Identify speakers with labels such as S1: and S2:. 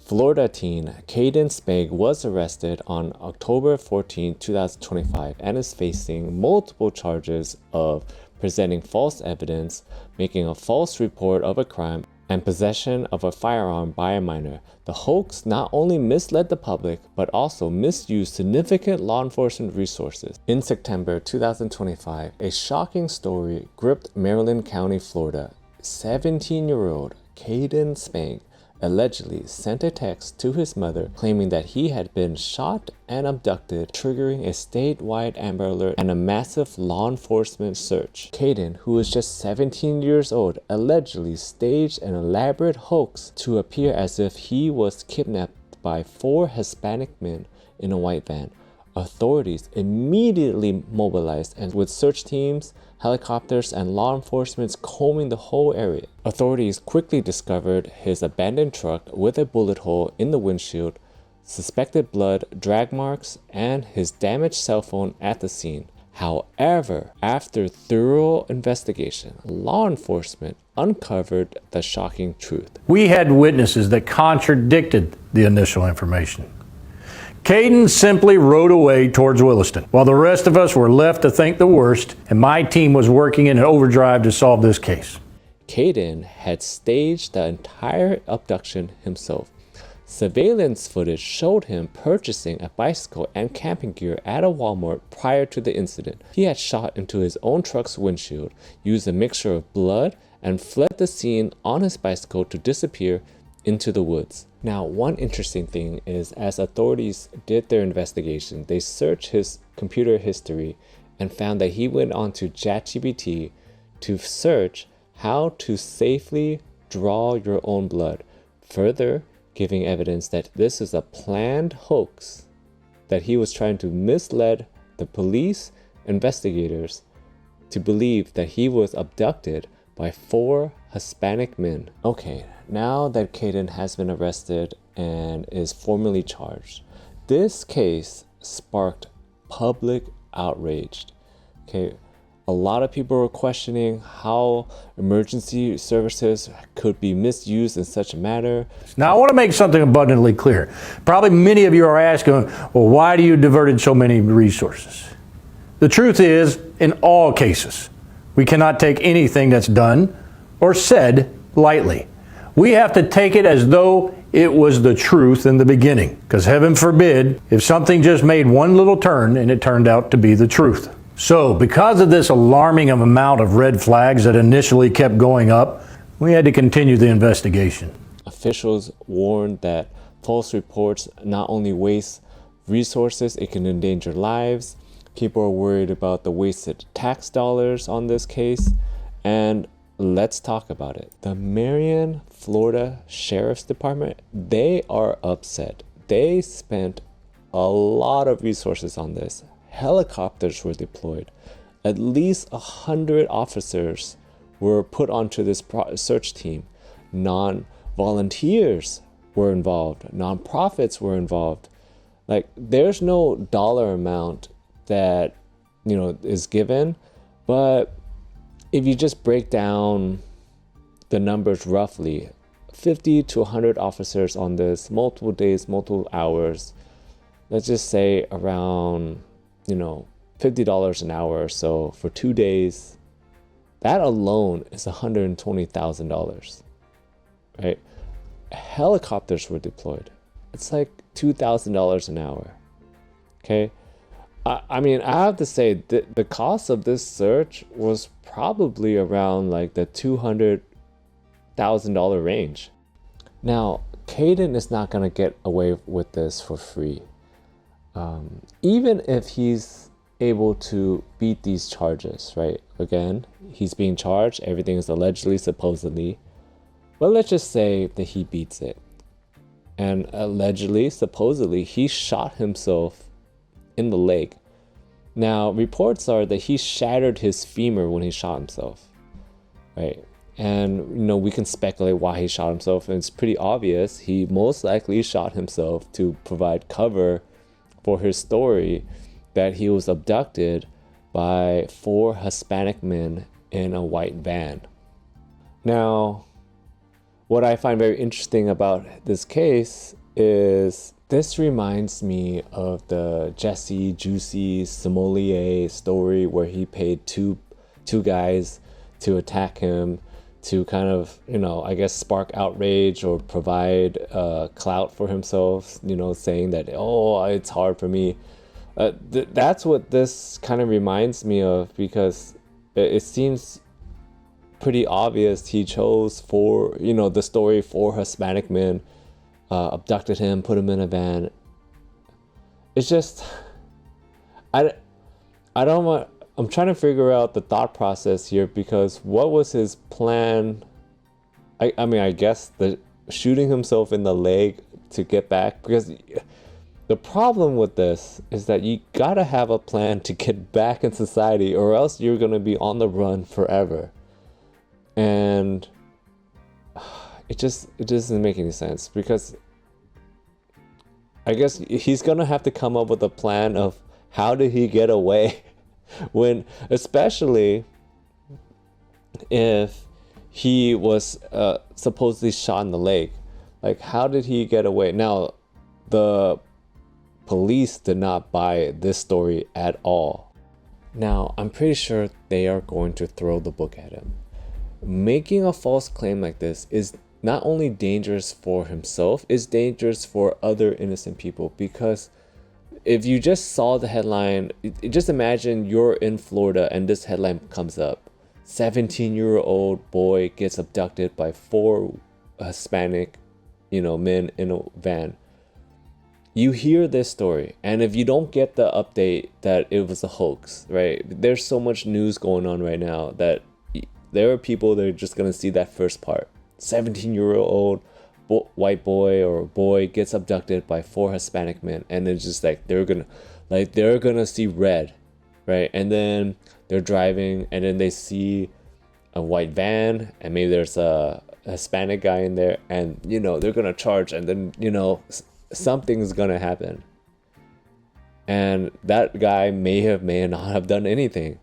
S1: Florida teen Caden Speight was arrested on October 14, 2025 and is facing multiple charges of presenting false evidence, making a false report of a crime, and possession of a firearm by a minor. The hoax not only misled the public, but also misused significant law enforcement resources. In September 2025, a shocking story gripped Maryland County, Florida. 17-year-old Caden Speight allegedly sent a text to his mother claiming that he had been shot and abducted, triggering a statewide Amber Alert and a massive law enforcement search. Caden, who was just 17 years old, allegedly staged an elaborate hoax to appear as if he was kidnapped by 4 Hispanic men in a white van. Authorities immediately mobilized, and with search teams, helicopters, and law enforcement combing the whole area. Authorities quickly discovered his abandoned truck with a bullet hole in the windshield, suspected blood, drag marks, and his damaged cell phone at the scene. However, after thorough investigation, law enforcement uncovered the shocking truth.
S2: We had witnesses that contradicted the initial information. Caden simply rode away towards Williston, while the rest of us were left to think the worst, and my team was working in an overdrive to solve this case.
S1: Caden had staged the entire abduction himself. Surveillance footage showed him purchasing a bicycle and camping gear at a Walmart prior to the incident. He had shot into his own truck's windshield, used a mixture of blood, and fled the scene on his bicycle to disappear into the woods. Now, one interesting thing is, as authorities did their investigation, they searched his computer history and found that he went on to ChatGPT to search how to safely draw your own blood, further giving evidence that this is a planned hoax, that he was trying to mislead the police investigators to believe that he was abducted by 4 Hispanic men. Okay, now that Caden has been arrested and is formally charged, this case sparked public outrage. Okay, a lot of people were questioning how emergency services could be misused in such a manner.
S2: Now, I want to make something abundantly clear. Probably many of you are asking, well, why do you diverted so many resources? The truth is, in all cases, we cannot take anything that's done or said lightly. We have to take it as though it was the truth in the beginning, because heaven forbid if something just made one little turn and it turned out to be the truth. So, because of this alarming amount of red flags that initially kept going up, we had to continue the investigation.
S1: Officials warned that false reports not only waste resources, it can endanger lives. People are worried about the wasted tax dollars on this case, and let's talk about it. The Marion, Florida Sheriff's Department, they are upset. They spent a lot of resources on this. Helicopters were deployed. At least 100 officers were put onto this search team. Non-volunteers were involved. Non-profits were involved. Like, there's no dollar amount that, is given, but if you just break down the numbers roughly, 50 to 100 officers on this, multiple days, multiple hours, let's just say around, $50 an hour or so for 2 days, that alone is $120,000, right? Helicopters were deployed. It's like $2,000 an hour, okay? I have to say the cost of this search was probably around like the $200,000 range. Now, Caden is not going to get away with this for free. Even if he's able to beat these charges, right? Again, he's being charged, everything is allegedly, supposedly. But let's just say that he beats it. And allegedly, supposedly, he shot himself in the leg. Now, reports are that he shattered his femur when he shot himself, right? And, we can speculate why he shot himself, and it's pretty obvious. He most likely shot himself to provide cover for his story that he was abducted by 4 Hispanic men in a white van. Now, what I find very interesting about this case is this reminds me of the Jesse Juicy Sommelier story where he paid two guys to attack him to kind of, I guess spark outrage or provide clout for himself, saying that, oh, it's hard for me. That's what this kind of reminds me of, because it seems pretty obvious he chose for, the story for Hispanic men, abducted him, put him in a van. It's just, I don't want, I'm trying to figure out the thought process here, because what was his plan? I mean, I guess the shooting himself in the leg to get back, because the problem with this is that you gotta have a plan to get back in society, or else you're gonna be on the run forever. And it doesn't make any sense, because I guess he's gonna have to come up with a plan of how did he get away when, especially if he was supposedly shot in the leg. Like, how did he get away? Now, the police did not buy this story at all. Now, I'm pretty sure they are going to throw the book at him. Making a false claim like this is not only dangerous for himself, it's dangerous for other innocent people, because if you just saw the headline, just imagine you're in Florida and this headline comes up. 17-year-old boy gets abducted by 4 Hispanic, men in a van. You hear this story, and if you don't get the update that it was a hoax, right? There's so much news going on right now that there are people that are just gonna see that first part. 17-year-old white boy or boy gets abducted by 4 Hispanic men, and it's just like they're gonna see red, right? And then they're driving, and then they see a white van, and maybe there's a Hispanic guy in there, and they're gonna charge, and then something's gonna happen, and that guy may not have done anything.